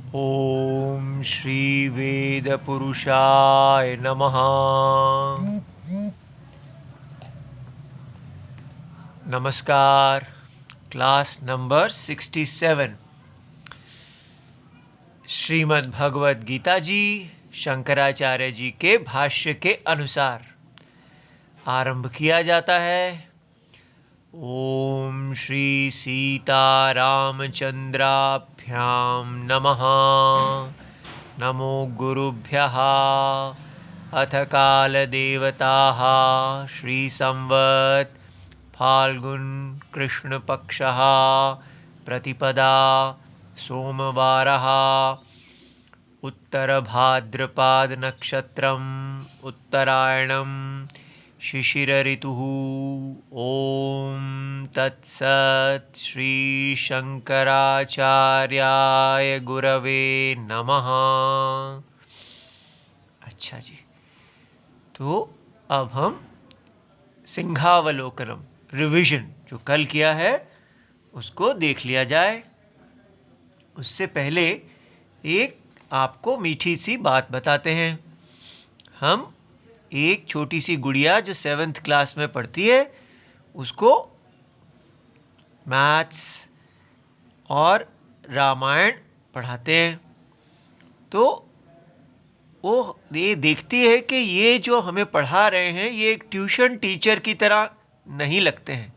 ओम श्री वेद पुरुषाय नमः। नमस्कार। क्लास नंबर 67 श्रीमद् भगवद गीता जी शंकराचार्य जी के भाष्य के अनुसार आरंभ किया जाता है। ओम श्री सीतारामचंद्राभ्यां नमः। नमो गुरुभ्यः। अथ कालदेवताः श्रीसंवत् फाल्गुन कृष्णपक्षः प्रतिपदा सोमवारः उत्तरभाद्रपदनक्षत्रम् उत्तरायणं शिशिरऋतुः। ओम तत्सत् श्री शंकराचार्याय गुरवे नमः। अच्छा जी, तो अब हम सिंहावलोकनम रिवीजन जो कल किया है उसको देख लिया जाए। उससे पहले एक आपको मीठी सी बात बताते हैं। हम एक छोटी सी गुड़िया जो 7th क्लास में पढ़ती है उसको मैथ्स और रामायण पढ़ाते हैं, तो वो ये देखती है कि ये जो हमें पढ़ा रहे हैं ये एक ट्यूशन टीचर की तरह नहीं लगते हैं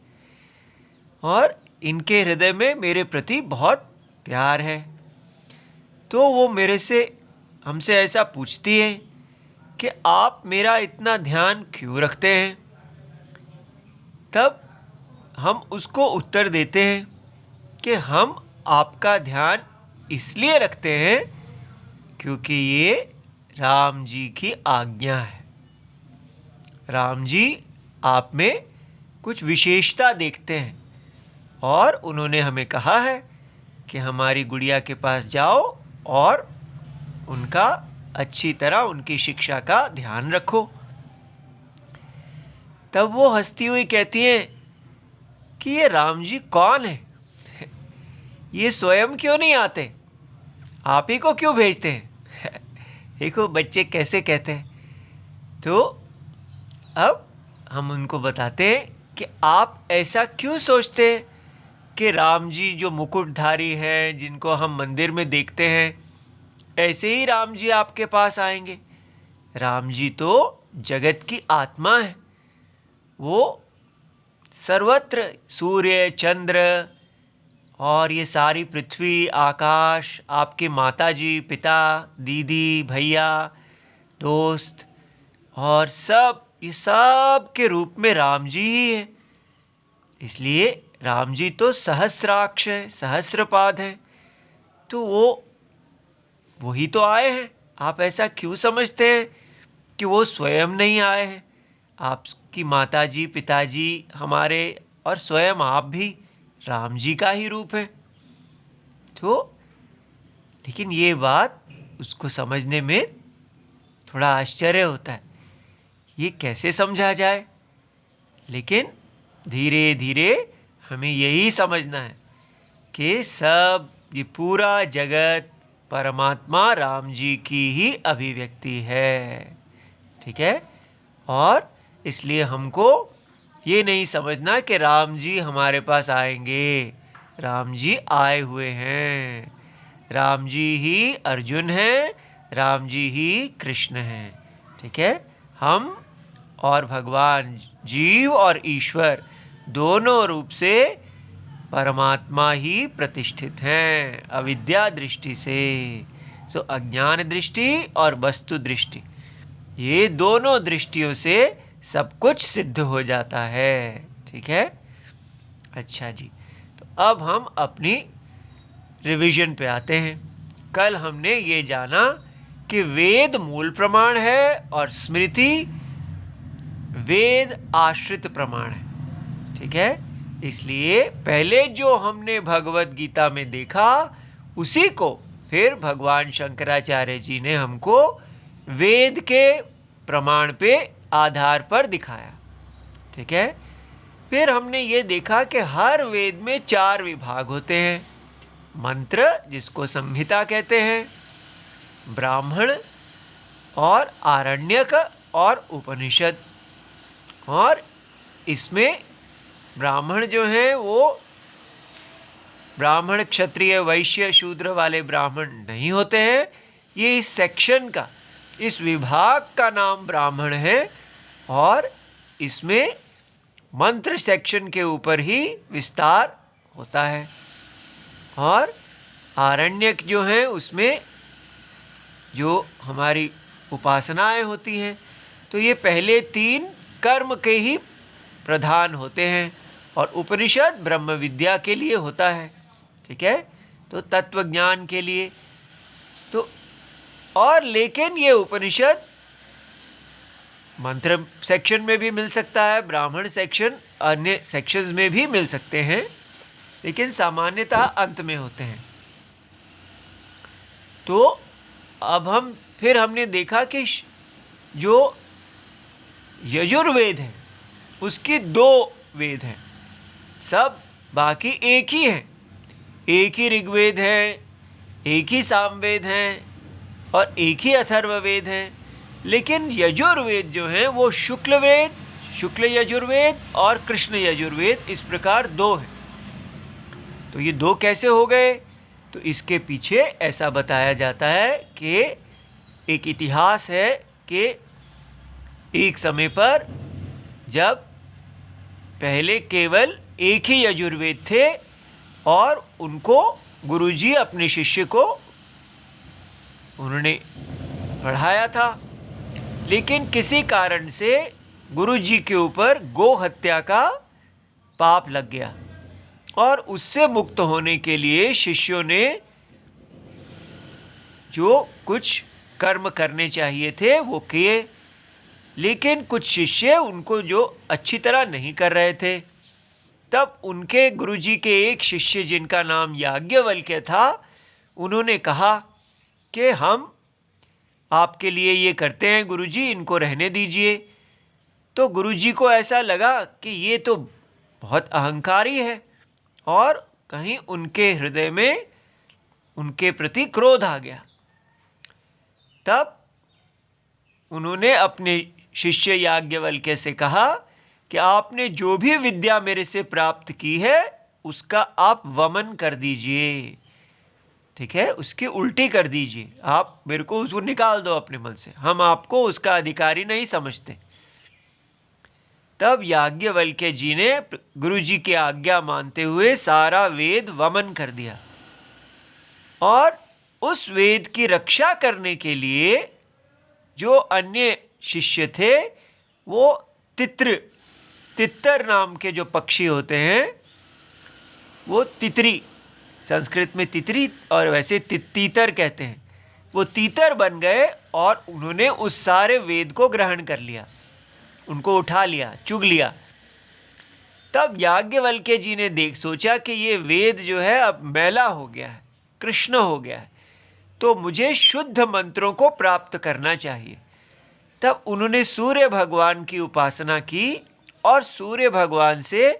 और इनके हृदय में मेरे प्रति बहुत प्यार है। तो वो हमसे ऐसा पूछती है कि आप मेरा इतना ध्यान क्यों रखते हैं। तब हम उसको उत्तर देते हैं कि हम आपका ध्यान इसलिए रखते हैं क्योंकि ये राम जी की आज्ञा है। राम जी आप में कुछ विशेषता देखते हैं और उन्होंने हमें कहा है कि हमारी गुड़िया के पास जाओ और उनका अच्छी तरह उनकी शिक्षा का ध्यान रखो। तब वो हंसती हुई कहती हैं कि ये राम जी कौन है, ये स्वयं क्यों नहीं आते, आप ही को क्यों भेजते हैं। देखो बच्चे कैसे कहते हैं। तो अब हम उनको बताते हैं कि आप ऐसा क्यों सोचते हैं कि राम जी जो मुकुटधारी हैं जिनको हम मंदिर में देखते हैं ऐसे ही राम जी आपके पास आएंगे। राम जी तो जगत की आत्मा है। वो सर्वत्र सूर्य चंद्र और ये सारी पृथ्वी आकाश, आपके माता जी पिता दीदी भैया दोस्त और ये सब के रूप में राम जी ही है। इसलिए राम जी तो सहस्राक्ष है, सहस्रपाद है। तो वही तो आए हैं। आप ऐसा क्यों समझते हैं कि वो स्वयं नहीं आए हैं। आपकी माताजी पिताजी हमारे और स्वयं आप भी राम जी का ही रूप है। तो लेकिन ये बात उसको समझने में थोड़ा आश्चर्य होता है, ये कैसे समझा जाए। लेकिन धीरे धीरे हमें यही समझना है कि ये पूरा जगत परमात्मा राम जी की ही अभिव्यक्ति है। ठीक है। और इसलिए हमको ये नहीं समझना कि राम जी हमारे पास आएंगे। राम जी आए हुए हैं। राम जी ही अर्जुन हैं, राम जी ही कृष्ण हैं। ठीक है। हम और भगवान जीव और ईश्वर दोनों रूप से परमात्मा ही प्रतिष्ठित हैं अविद्या दृष्टि से। सो अज्ञान दृष्टि और वस्तु दृष्टि, ये दोनों दृष्टियों से सब कुछ सिद्ध हो जाता है। ठीक है। अच्छा जी, तो अब हम अपनी रिवीजन पे आते हैं। कल हमने ये जाना कि वेद मूल प्रमाण है और स्मृति वेद आश्रित प्रमाण है। ठीक है। इसलिए पहले जो हमने भगवत गीता में देखा उसी को फिर भगवान शंकराचार्य जी ने हमको वेद के प्रमाण पे आधार पर दिखाया। ठीक है। फिर हमने ये देखा कि हर वेद में 4 विभाग होते हैं। मंत्र जिसको संहिता कहते हैं, ब्राह्मण और आरण्यक और उपनिषद। और इसमें ब्राह्मण जो हैं वो ब्राह्मण, क्षत्रिय, वैश्य, शूद्र वाले ब्राह्मण नहीं होते हैं। ये इस सेक्शन का, इस विभाग का नाम ब्राह्मण है और इसमें मंत्र सेक्शन के ऊपर ही विस्तार होता है। और आरण्यक जो है उसमें जो हमारी उपासनाएं होती हैं, तो ये पहले 3 कर्म के ही प्रधान होते हैं। और उपनिषद ब्रह्म विद्या के लिए होता है, ठीक है, तो तत्व ज्ञान के लिए। तो और लेकिन ये उपनिषद मंत्र सेक्शन में भी मिल सकता है, ब्राह्मण सेक्शन, अन्य सेक्शंस में भी मिल सकते हैं, लेकिन सामान्यतः अंत में होते हैं। तो अब हमने देखा कि जो यजुर्वेद है उसके 2 वेद हैं, सब बाकी एक ही हैं, एक ही ऋग्वेद है, एक ही सामवेद हैं और एक ही अथर्ववेद हैं। लेकिन यजुर्वेद जो हैं वो शुक्लवेद, शुक्ल यजुर्वेद और कृष्ण यजुर्वेद, इस प्रकार 2 हैं। तो ये 2 कैसे हो गए? तो इसके पीछे ऐसा बताया जाता है कि एक इतिहास है कि एक समय पर जब पहले केवल एक ही यजुर्वेद थे और उनको गुरुजी अपने शिष्य को उन्होंने पढ़ाया था, लेकिन किसी कारण से गुरुजी के ऊपर गो हत्या का पाप लग गया और उससे मुक्त होने के लिए शिष्यों ने जो कुछ कर्म करने चाहिए थे वो किए, लेकिन कुछ शिष्य उनको जो अच्छी तरह नहीं कर रहे थे। तब उनके गुरुजी के एक शिष्य जिनका नाम याज्ञवल्क्य था, उन्होंने कहा कि हम आपके लिए ये करते हैं गुरुजी, इनको रहने दीजिए। तो गुरुजी को ऐसा लगा कि ये तो बहुत अहंकारी है और कहीं उनके हृदय में उनके प्रति क्रोध आ गया। तब उन्होंने अपने शिष्य याज्ञवल्क्य से कहा कि आपने जो भी विद्या मेरे से प्राप्त की है उसका आप वमन कर दीजिए, ठीक है, उसकी उल्टी कर दीजिए, आप मेरे को उसको निकाल दो अपने मन से, हम आपको उसका अधिकारी नहीं समझते। तब याज्ञवल्क्य जी ने गुरुजी की आज्ञा मानते हुए सारा वेद वमन कर दिया और उस वेद की रक्षा करने के लिए जो अन्य शिष्य थे वो तितर नाम के जो पक्षी होते हैं, वो तितरी, संस्कृत में तितरी और वैसे तीतर कहते हैं, वो तीतर बन गए और उन्होंने उस सारे वेद को ग्रहण कर लिया, उनको उठा लिया, चुग लिया। तब याज्ञवल्क्य जी ने सोचा कि ये वेद जो है अब मैला हो गया है, कृष्ण हो गया है, तो मुझे शुद्ध मंत्रों को प्राप्त करना चाहिए। तब उन्होंने सूर्य भगवान की उपासना की और सूर्य भगवान से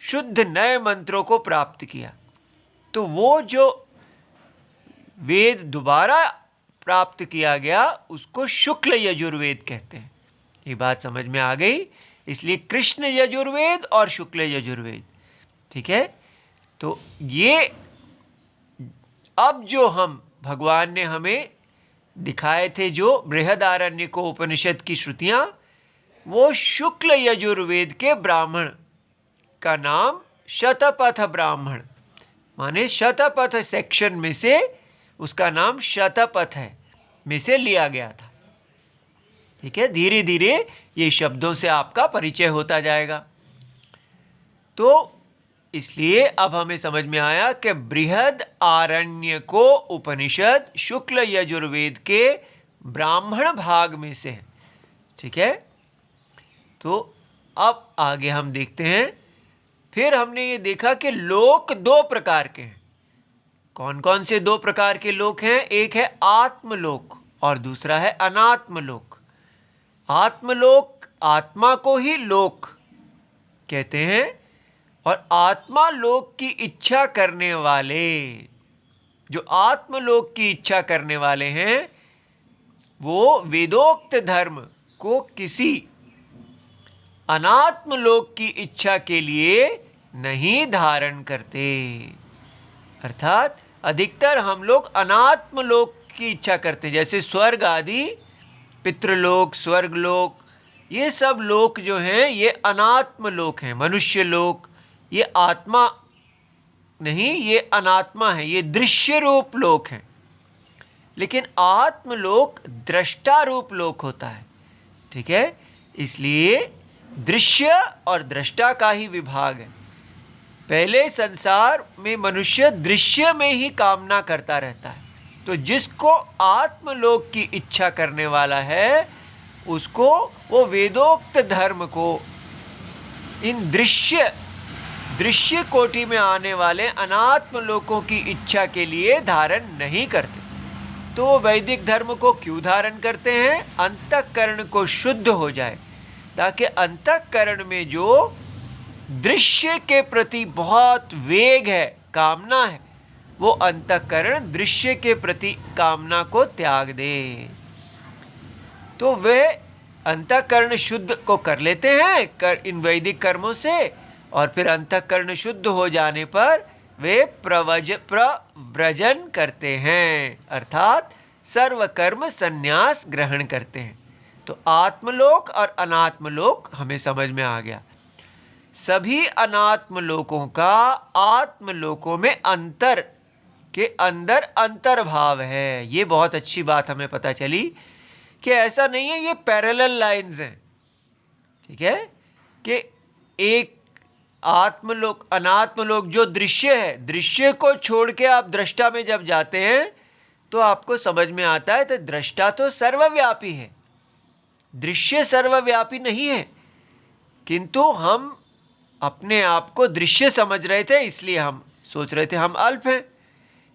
शुद्ध नए मंत्रों को प्राप्त किया। तो वो जो वेद दोबारा प्राप्त किया गया उसको शुक्ल यजुर्वेद कहते हैं। ये बात समझ में आ गई? इसलिए कृष्ण यजुर्वेद और शुक्ल यजुर्वेद, ठीक है। तो ये अब जो हम भगवान ने हमें दिखाए थे जो बृहदारण्यक उपनिषद की श्रुतियां, वो शुक्ल यजुर्वेद के ब्राह्मण का नाम शतपथ ब्राह्मण, माने शतपथ सेक्शन में से उसका नाम शतपथ है में से लिया गया था, ठीक है। धीरे धीरे ये शब्दों से आपका परिचय होता जाएगा। तो इसलिए अब हमें समझ में आया कि बृहद आरण्यक उपनिषद शुक्ल यजुर्वेद के ब्राह्मण भाग में से है, ठीक है। तो अब आगे हम देखते हैं। फिर हमने ये देखा कि लोक 2 प्रकार के हैं। कौन कौन से 2 प्रकार के लोक हैं? एक है आत्मलोक और दूसरा है अनात्मलोक। आत्मलोक, आत्मा को ही लोक कहते हैं और आत्मा लोक की इच्छा करने वाले जो आत्मलोक की इच्छा करने वाले हैं वो वेदोक्त धर्म को किसी अनात्मलोक की इच्छा के लिए नहीं धारण करते। अर्थात अधिकतर हम लोग अनात्मलोक की इच्छा करते हैं, जैसे स्वर्ग आदि, पितृलोक, स्वर्गलोक, ये सब लोक जो हैं ये अनात्म लोक हैं। मनुष्य लोक ये आत्मा नहीं, ये अनात्मा है, ये दृश्य रूप लोक हैं। लेकिन आत्मलोक दृष्टा रूप लोक होता है। ठीक है, इसलिए दृश्य और दृष्टा का ही विभाग है। पहले संसार में मनुष्य दृश्य में ही कामना करता रहता है, तो जिसको आत्मलोक की इच्छा करने वाला है उसको वो वेदोक्त धर्म को इन दृश्य कोटि में आने वाले अनात्म लोकों की इच्छा के लिए धारण नहीं करते। तो वो वैदिक धर्म को क्यों धारण करते हैं? अंतःकरण को शुद्ध हो जाए, ताकि अंतःकरण में जो दृश्य के प्रति बहुत वेग है, कामना है, वो अंतःकरण दृश्य के प्रति कामना को त्याग दे। तो वे अंतःकरण शुद्ध को कर लेते हैं इन वैदिक कर्मों से, और फिर अंतःकरण शुद्ध हो जाने पर वे प्रव्रजन करते हैं, अर्थात सर्वकर्म संन्यास ग्रहण करते हैं। तो आत्मलोक और अनात्मलोक हमें समझ में आ गया। सभी अनात्मलोकों का आत्मलोकों में अंतर के अंदर अंतर्भाव है। ये बहुत अच्छी बात हमें पता चली कि ऐसा नहीं है ये पैरेलल लाइंस हैं। ठीक है, कि एक आत्मलोक अनात्मलोक जो दृश्य है, दृश्य को छोड़ के आप दृष्टा में जब जाते हैं तो आपको समझ में आता है तो दृष्टा तो सर्वव्यापी है, दृश्य सर्वव्यापी नहीं है। किंतु हम अपने आप को दृश्य समझ रहे थे, इसलिए हम सोच रहे थे हम अल्प हैं,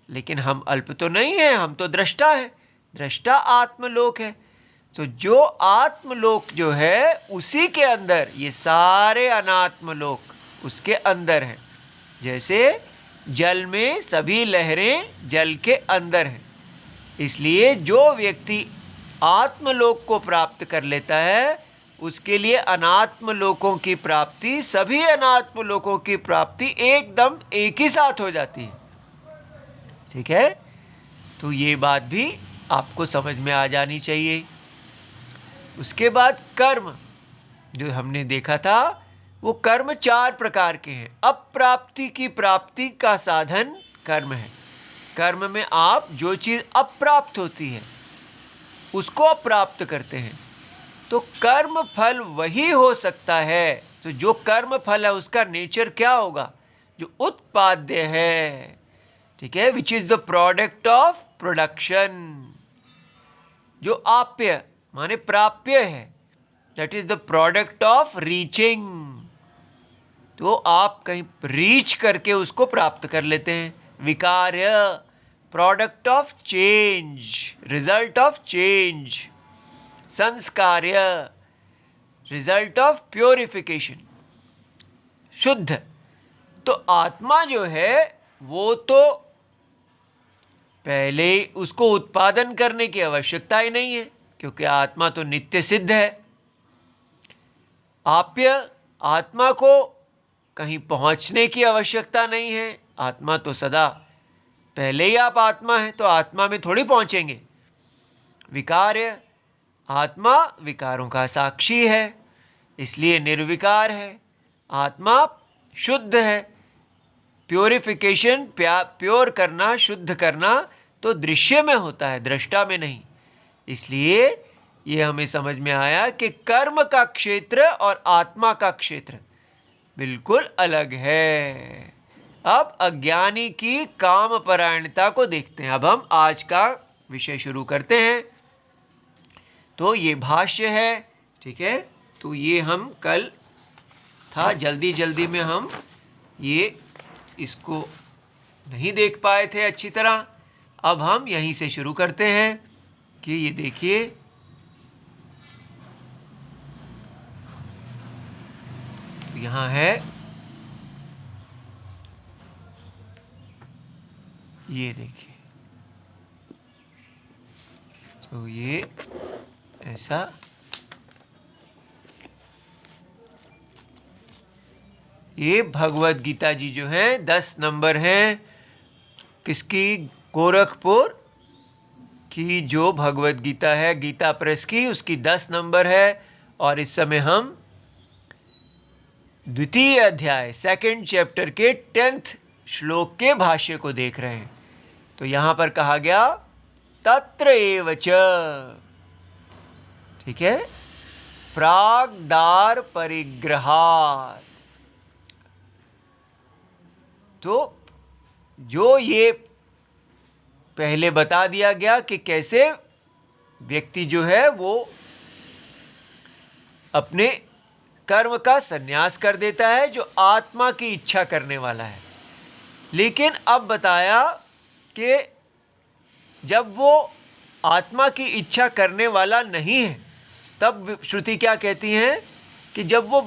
लेकिन हम अल्प तो नहीं हैं, हम तो दृष्टा हैं। दृष्टा आत्मलोक है। तो जो आत्मलोक जो है उसी के अंदर ये सारे अनात्मलोक उसके अंदर हैं। जैसे जल में सभी लहरें जल के अंदर हैं, इसलिए जो व्यक्ति आत्मलोक को प्राप्त कर लेता है उसके लिए अनात्मलोकों की प्राप्ति, सभी अनात्मलोकों की प्राप्ति एकदम एक ही साथ हो जाती है। ठीक है, तो ये बात भी आपको समझ में आ जानी चाहिए। उसके बाद कर्म जो हमने देखा था, वो कर्म 4 प्रकार के हैं। अप्राप्ति की प्राप्ति का साधन कर्म है। कर्म में आप जो चीज़ अप्राप्त होती है उसको अप्राप्त करते हैं, तो कर्म फल वही हो सकता है। तो जो कर्म फल है उसका नेचर क्या होगा? जो उत्पाद्य है। ठीक है, which is the product of production. जो आप्य माने प्राप्य है, that is the product of reaching. तो आप कहीं रीच करके उसको प्राप्त कर लेते हैं। विकार्य product of change, result of change. संस्कार्य रिजल्ट ऑफ प्योरिफिकेशन, शुद्ध। तो आत्मा जो है वो तो पहले उसको उत्पादन करने की आवश्यकता ही नहीं है, क्योंकि आत्मा तो नित्य सिद्ध है। आप्य आत्मा को कहीं पहुंचने की आवश्यकता नहीं है, आत्मा तो सदा पहले ही आप आत्मा हैं, तो आत्मा में थोड़ी पहुंचेंगे। विकार्य आत्मा विकारों का साक्षी है, इसलिए निर्विकार है। आत्मा शुद्ध है। प्योरिफिकेशन, प्योर करना, शुद्ध करना तो दृश्य में होता है, दृष्टा में नहीं। इसलिए ये हमें समझ में आया कि कर्म का क्षेत्र और आत्मा का क्षेत्र बिल्कुल अलग है। अब अज्ञानी की कामपरायणता को देखते हैं। अब हम आज का विषय शुरू करते हैं। तो ये भाष्य है। ठीक है, तो ये हम कल था, जल्दी जल्दी में हम ये इसको नहीं देख पाए थे अच्छी तरह। अब हम यहीं से शुरू करते हैं कि ये देखिए, तो यहाँ है, ये देखिए, तो ये ऐसा, ये भगवत गीता जी जो है 10 नंबर हैं किसकी, गोरखपुर की जो भगवत गीता है गीता प्रेस की, उसकी 10 नंबर है। और इस समय हम द्वितीय अध्याय 2nd चैप्टर के 10th श्लोक के भाष्य को देख रहे हैं। तो यहां पर कहा गया तत्र एव च, ठीक है, प्राग्दार परिग्रहात्। तो जो ये पहले बता दिया गया कि कैसे व्यक्ति जो है वो अपने कर्म का संन्यास कर देता है जो आत्मा की इच्छा करने वाला है। लेकिन अब बताया कि जब वो आत्मा की इच्छा करने वाला नहीं है तब श्रुति क्या कहती है कि जब वो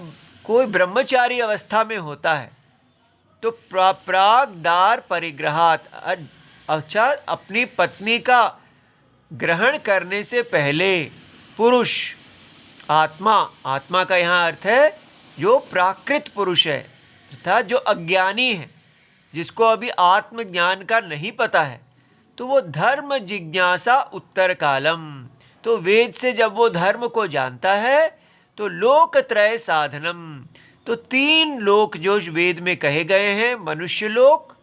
कोई ब्रह्मचारी अवस्था में होता है तो प्राग्दार परिग्रहात्, अच्छा अपनी पत्नी का ग्रहण करने से पहले पुरुष, आत्मा का यहाँ अर्थ है जो प्राकृत पुरुष है, अर्थात जो अज्ञानी है, जिसको अभी आत्मज्ञान का नहीं पता है, तो वो धर्म जिज्ञासा उत्तर कालम, तो वेद से जब वो धर्म को जानता है तो लोकत्रय साधनम, तो 3 लोक जो वेद में कहे गए हैं, मनुष्य लोक,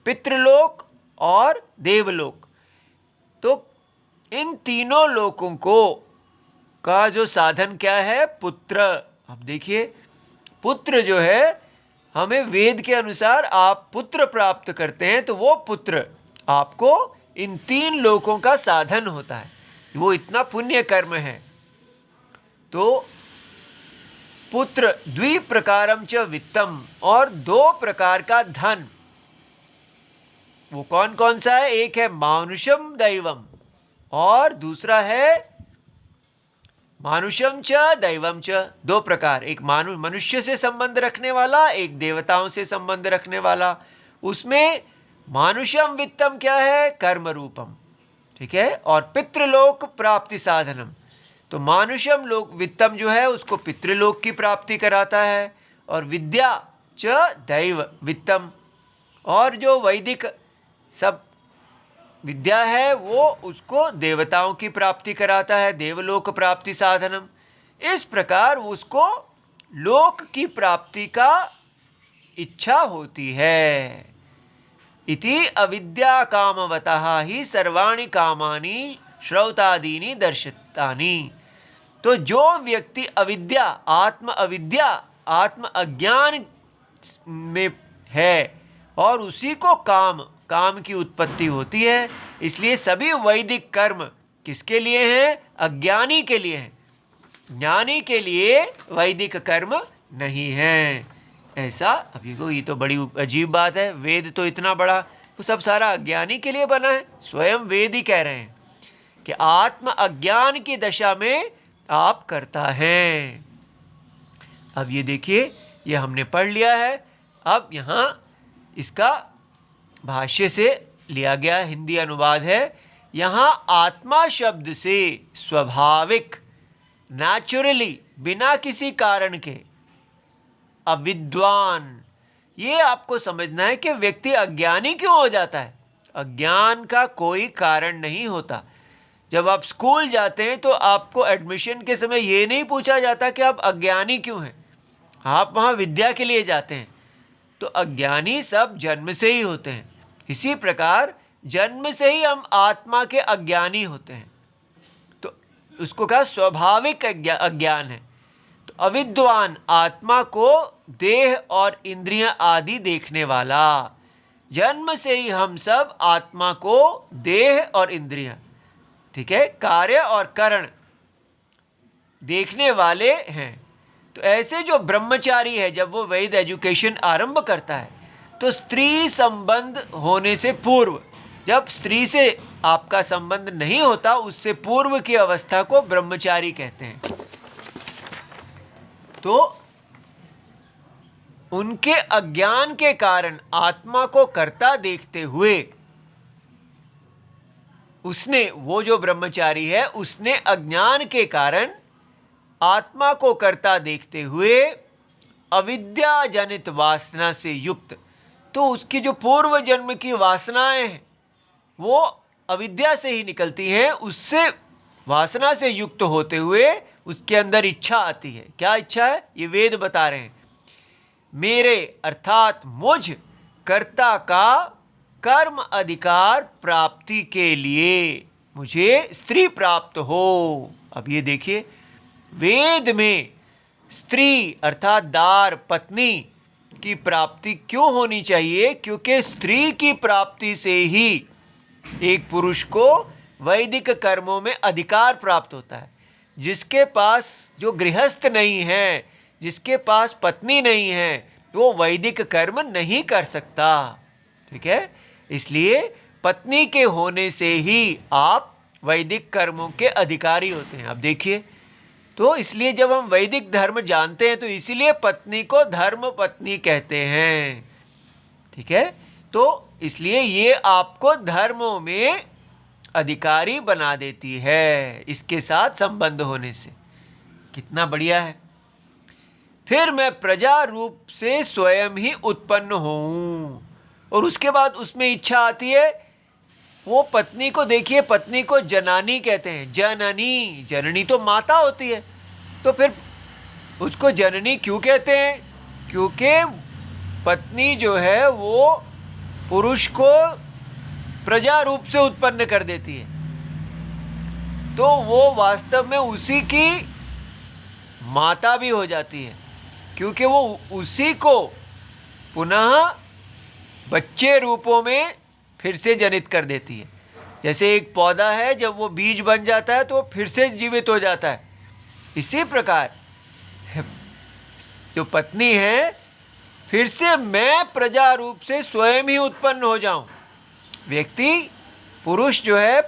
पितृलोक और देवलोक, तो इन तीनों लोकों को का जो साधन क्या है, पुत्र। अब देखिए पुत्र जो है, हमें वेद के अनुसार आप पुत्र प्राप्त करते हैं तो वो पुत्र आपको इन 3 लोकों का साधन होता है, वो इतना पुण्य कर्म है। तो पुत्र द्विप्रकारम च वित्तम, और 2 प्रकार का धन, वो कौन कौन सा है, एक है मानुषम दैवम और दूसरा है मानुषम च दैवम च, 2 प्रकार, एक मनुष्य से संबंध रखने वाला, एक देवताओं से संबंध रखने वाला। उसमें मानुषम वित्तम क्या है, कर्म रूपम, ठीक है, और पितृलोक प्राप्ति साधनम, तो मानुषम लोक वित्तम जो है उसको पितृलोक की प्राप्ति कराता है, और विद्या च दैव वित्तम, और जो वैदिक सब विद्या है वो उसको देवताओं की प्राप्ति कराता है, देवलोक प्राप्ति साधनम। इस प्रकार उसको लोक की प्राप्ति का इच्छा होती है। इति अविद्या कामवतः ही सर्वाणि कामानि श्रौतादीनि दर्शितानि, तो जो व्यक्ति अविद्या, आत्म अज्ञान में है और उसी को काम की उत्पत्ति होती है, इसलिए सभी वैदिक कर्म किसके लिए हैं, अज्ञानी के लिए हैं, ज्ञानी के लिए वैदिक कर्म नहीं है। ऐसा अभी को, ये तो बड़ी अजीब बात है, वेद तो इतना बड़ा, वो सब सारा अज्ञानी के लिए बना है। स्वयं वेद ही कह रहे हैं कि आत्म अज्ञान की दशा में आप करता है। अब ये देखिए, ये हमने पढ़ लिया है। अब यहाँ इसका भाष्य से लिया गया हिंदी अनुवाद है। यहाँ आत्मा शब्द से स्वाभाविक, नेचुरली, बिना किसी कारण के, अविद्वान, ये आपको समझना है कि व्यक्ति अज्ञानी क्यों हो जाता है। अज्ञान का कोई कारण नहीं होता। जब आप स्कूल जाते हैं तो आपको एडमिशन के समय ये नहीं पूछा जाता कि आप अज्ञानी क्यों हैं, आप वहाँ विद्या के लिए जाते हैं। तो अज्ञानी सब जन्म से ही होते हैं। इसी प्रकार जन्म से ही हम आत्मा के अज्ञानी होते हैं, तो उसको कहा स्वाभाविक अज्ञान है। तो अविद्वान, आत्मा को देह और इंद्रियां आदि देखने वाला, जन्म से ही हम सब आत्मा को देह और इंद्रियां, ठीक है, कार्य और करण देखने वाले हैं। तो ऐसे जो ब्रह्मचारी है, जब वो वैदिक एजुकेशन आरंभ करता है तो स्त्री संबंध होने से पूर्व, जब स्त्री से आपका संबंध नहीं होता, उससे पूर्व की अवस्था को ब्रह्मचारी कहते हैं। तो उनके अज्ञान के कारण आत्मा को कर्ता देखते हुए उसने, वो जो ब्रह्मचारी है, उसने अज्ञान के कारण आत्मा को कर्ता देखते हुए अविद्या जनित वासना से युक्त, तो उसकी जो पूर्व जन्म की वासनाएं हैं वो अविद्या से ही निकलती हैं, उससे वासना से युक्त होते हुए उसके अंदर इच्छा आती है। क्या इच्छा है? ये वेद बता रहे हैं। मेरे अर्थात मुझ कर्ता का कर्म अधिकार प्राप्ति के लिए मुझे स्त्री प्राप्त हो। अब ये देखिए, वेद में स्त्री अर्थात दार, पत्नी की प्राप्ति क्यों होनी चाहिए? क्योंकि स्त्री की प्राप्ति से ही एक पुरुष को वैदिक कर्मों में अधिकार प्राप्त होता है। जिसके पास, जो गृहस्थ नहीं है, जिसके पास पत्नी नहीं है, वो वैदिक कर्म नहीं कर सकता। ठीक है, इसलिए पत्नी के होने से ही आप वैदिक कर्मों के अधिकारी होते हैं। अब देखिए, तो इसलिए जब हम वैदिक धर्म जानते हैं तो इसीलिए पत्नी को धर्म पत्नी कहते हैं। ठीक है, तो इसलिए ये आपको धर्मों में अधिकारी बना देती है, इसके साथ संबंध होने से। कितना बढ़िया है। फिर मैं प्रजा रूप से स्वयं ही उत्पन्न हूँ, और उसके बाद उसमें इच्छा आती है। वो पत्नी को देखिए, पत्नी को जनानी कहते हैं। जननी, जननी तो माता होती है, तो फिर उसको जननी क्यों कहते हैं? क्योंकि पत्नी जो है वो पुरुष को प्रजा रूप से उत्पन्न कर देती है, तो वो वास्तव में उसी की माता भी हो जाती है, क्योंकि वो उसी को पुनः बच्चे रूपों में फिर से जनित कर देती है। जैसे एक पौधा है, जब वो बीज बन जाता है तो वो फिर से जीवित हो जाता है। इसी प्रकार जो पत्नी है, फिर से मैं प्रजा रूप से स्वयं ही उत्पन्न हो जाऊं। व्यक्ति, पुरुष जो है,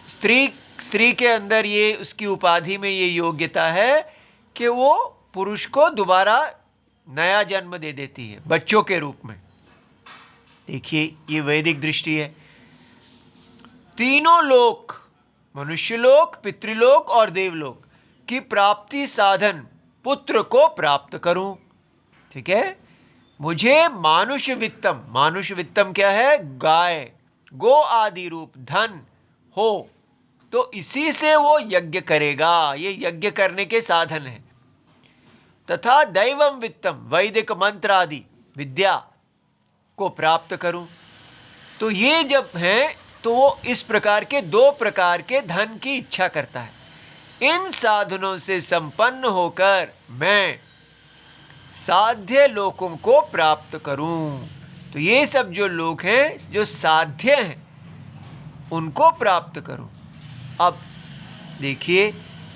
स्त्री के अंदर ये उसकी उपाधि में ये योग्यता है कि वो पुरुष को दोबारा नया जन्म दे देती है बच्चों के रूप में। देखिए, ये वैदिक दृष्टि है। तीनों लोक, मनुष्यलोक, पितृलोक और देवलोक की प्राप्ति साधन पुत्र को प्राप्त करूं। ठीक है, मुझे मानुष वित्तम, मानुष वित्तम क्या है? गाय, गो आदि रूप धन हो, तो इसी से वो यज्ञ करेगा। ये यज्ञ करने के साधन है। तथा दैवम वित्तम, वैदिक मंत्र आदि विद्या को प्राप्त करूं। तो ये जब हैं तो वो इस प्रकार के, दो प्रकार के धन की इच्छा करता है। इन साधनों से संपन्न होकर मैं साध्य लोकों को प्राप्त करूं। तो ये सब जो लोक हैं, जो साध्य हैं, उनको प्राप्त करूं। अब देखिए,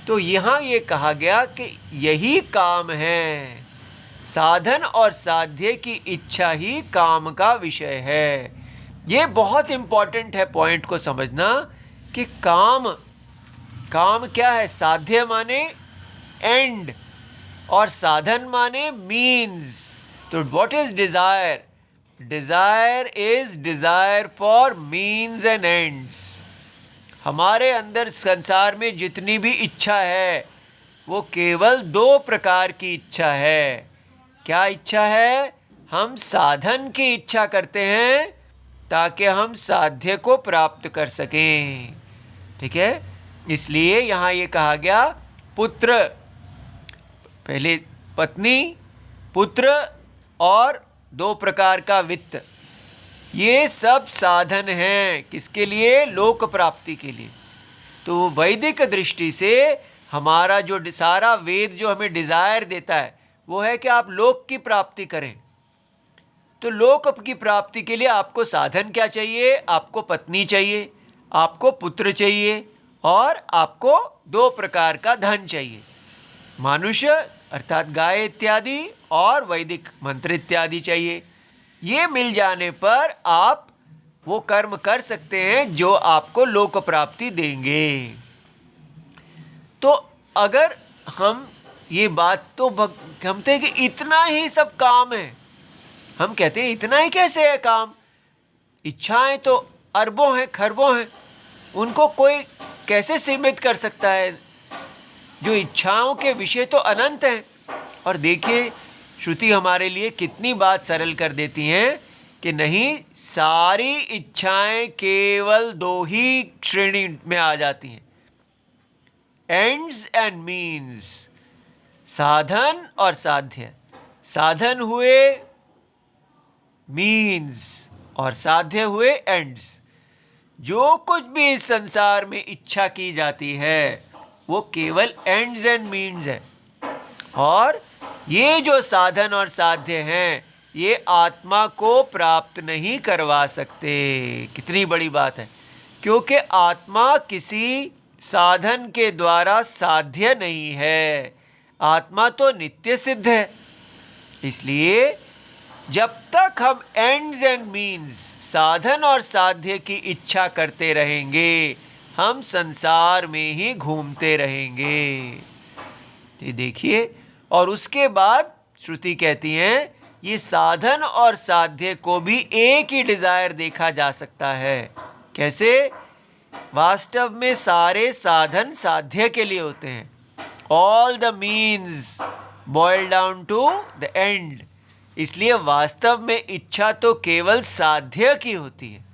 तो यहाँ ये कहा गया कि यही काम है। साधन और साध्य की इच्छा ही काम का विषय है। ये बहुत इंपॉर्टेंट है पॉइंट को समझना कि काम, काम क्या है? साध्य माने एंड और साधन माने मीन्स। तो what is desire? Desire is desire for means and ends. हमारे अंदर संसार में जितनी भी इच्छा है वो केवल दो प्रकार की इच्छा है। क्या इच्छा है? हम साधन की इच्छा करते हैं ताकि हम साध्य को प्राप्त कर सकें। ठीक है, इसलिए यहाँ ये कहा गया पुत्र, पहले पत्नी, पुत्र और दो प्रकार का वित्त, ये सब साधन हैं। किसके लिए? लोक प्राप्ति के लिए। तो वैदिक दृष्टि से हमारा जो सारा वेद जो हमें डिजायर देता है वो है कि आप लोक की प्राप्ति करें। तो लोक की प्राप्ति के लिए आपको साधन क्या चाहिए? आपको पत्नी चाहिए, आपको पुत्र चाहिए, और आपको दो प्रकार का धन चाहिए। मानुष्य अर्थात गाय इत्यादि और वैदिक मंत्र इत्यादि चाहिए। ये मिल जाने पर आप वो कर्म कर सकते हैं जो आपको लोक प्राप्ति देंगे। तो अगर हम ये बात तो कहते हैं कि इतना ही सब काम है, हम कहते हैं इतना ही कैसे है काम? इच्छाएं तो अरबों हैं, खरबों हैं। उनको कोई कैसे सीमित कर सकता है? जो इच्छाओं के विषय तो अनंत हैं। और देखिए श्रुति हमारे लिए कितनी बात सरल कर देती हैं कि नहीं, सारी इच्छाएं केवल दो ही श्रेणी में आ जाती हैं, एंड्स एंड मीन्स, साधन और साध्य। साधन हुए मीन्स और साध्य हुए एंड्स। जो कुछ भी इस संसार में इच्छा की जाती है वो केवल एंड्स एंड मीन्स है। और ये जो साधन और साध्य हैं ये आत्मा को प्राप्त नहीं करवा सकते। कितनी बड़ी बात है, क्योंकि आत्मा किसी साधन के द्वारा साध्य नहीं है। आत्मा तो नित्य सिद्ध है। इसलिए जब तक हम एंड्स एंड मीन्स, साधन और साध्य की इच्छा करते रहेंगे, हम संसार में ही घूमते रहेंगे। ये देखिए, और उसके बाद श्रुति कहती हैं ये साधन और साध्य को भी एक ही डिजायर देखा जा सकता है। कैसे? वास्तव में सारे साधन साध्य के लिए होते हैं। All the means boil down to the end. इसलिए वास्तव में इच्छा तो केवल साध्य की होती है।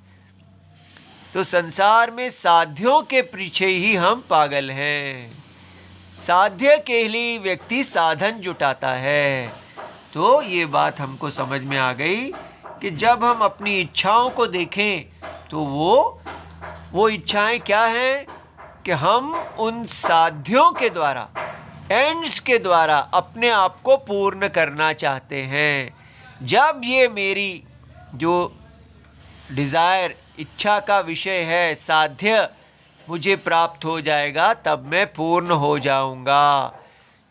तो संसार में साध्यों के पीछे ही हम पागल हैं। साध्य के लिए व्यक्ति साधन जुटाता है। तो ये बात हमको समझ में आ गई कि जब हम अपनी इच्छाओं को देखें तो वो इच्छाएं क्या हैं कि हम उन साध्यों के द्वारा, एंड्स के द्वारा अपने आप को पूर्ण करना चाहते हैं। जब ये मेरी जो डिज़ायर, इच्छा का विषय है, साध्य मुझे प्राप्त हो जाएगा तब मैं पूर्ण हो जाऊंगा।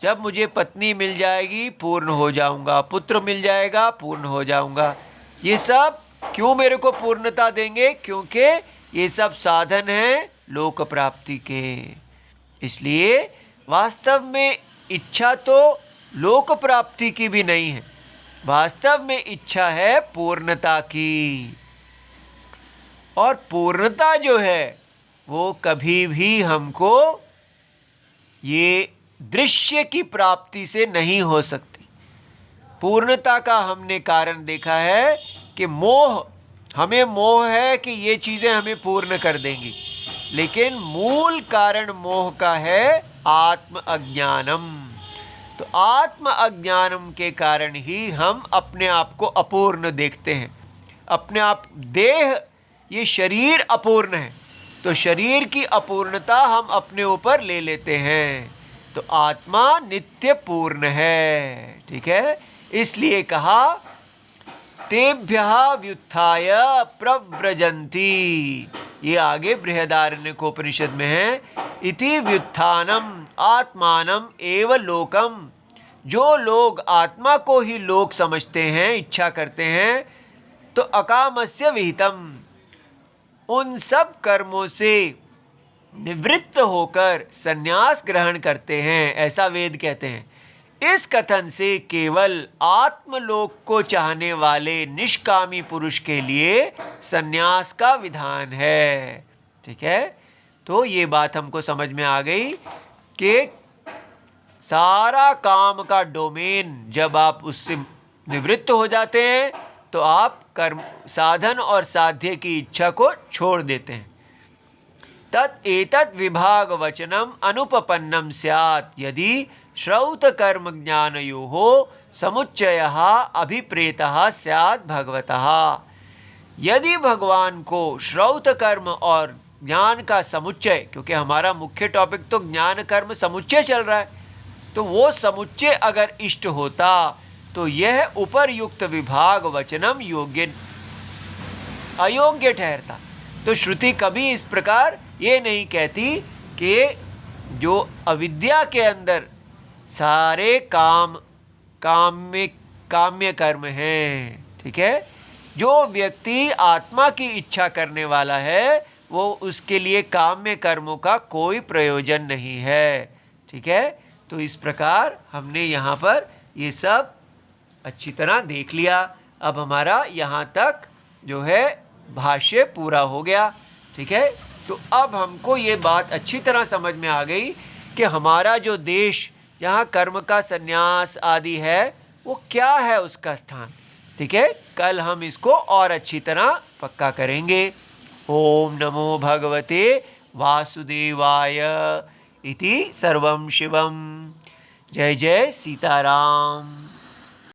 जब मुझे पत्नी मिल जाएगी पूर्ण हो जाऊंगा, पुत्र मिल जाएगा पूर्ण हो जाऊंगा। ये सब क्यों मेरे को पूर्णता देंगे? क्योंकि ये सब साधन हैं लोक प्राप्ति के। इसलिए वास्तव में इच्छा तो लोक प्राप्ति की भी नहीं है, वास्तव में इच्छा है पूर्णता की। और पूर्णता जो है वो कभी भी हमको ये दृश्य की प्राप्ति से नहीं हो सकती। पूर्णता का हमने कारण देखा है कि मोह, हमें मोह है कि ये चीज़ें हमें पूर्ण कर देंगी, लेकिन मूल कारण मोह का है आत्म अज्ञानम। तो आत्म अज्ञानम के कारण ही हम अपने आप को अपूर्ण देखते हैं। अपने आप, देह, ये शरीर अपूर्ण है, तो शरीर की अपूर्णता हम अपने ऊपर ले लेते हैं। तो आत्मा नित्य पूर्ण है। ठीक है, इसलिए कहा तेभ्यः व्युत्थाय प्रव्रजन्ति। ये आगे बृहदारण्यकोपनिषद में है। इति व्युत्थानम आत्मानम एव लोकम। जो लोग आत्मा को ही लोक समझते हैं, इच्छा करते हैं, तो अकामस्य विहितम, उन सब कर्मों से निवृत्त होकर संन्यास ग्रहण करते हैं, ऐसा वेद कहते हैं। इस कथन से केवल आत्मलोक को चाहने वाले निष्कामी पुरुष के लिए संन्यास का विधान है। ठीक है, तो ये बात हमको समझ में आ गई कि सारा काम का डोमेन जब आप उससे निवृत्त हो जाते हैं तो आप कर्म, साधन और साध्य की इच्छा को छोड़ देते हैं। तत् एतत् विभाग वचनम अनुपपन्नम स्यात् यदि श्रौत कर्म ज्ञानयोः समुच्चयः अभिप्रेतः स्यात् भगवतः। यदि भगवान को श्रौत कर्म और ज्ञान का समुच्चय, क्योंकि हमारा मुख्य टॉपिक तो ज्ञान कर्म समुच्चय चल रहा है, तो वो समुच्चय अगर इष्ट होता तो यह उपर्युक्त विभाग वचनम योग्य अयोग्य ठहरता। तो श्रुति कभी इस प्रकार ये नहीं कहती कि जो अविद्या के अंदर सारे काम्य कर्म हैं, ठीक है, जो व्यक्ति आत्मा की इच्छा करने वाला है वो उसके लिए काम्य कर्मों का कोई प्रयोजन नहीं है। ठीक है, तो इस प्रकार हमने यहाँ पर ये सब अच्छी तरह देख लिया। अब हमारा यहाँ तक जो है भाष्य पूरा हो गया। ठीक है, तो अब हमको ये बात अच्छी तरह समझ में आ गई कि हमारा जो देश जहाँ कर्म का संन्यास आदि है वो क्या है उसका स्थान। ठीक है, कल हम इसको और अच्छी तरह पक्का करेंगे। ओम नमो भगवते वासुदेवाय इति सर्वं शिवम। जय जय सीताराम।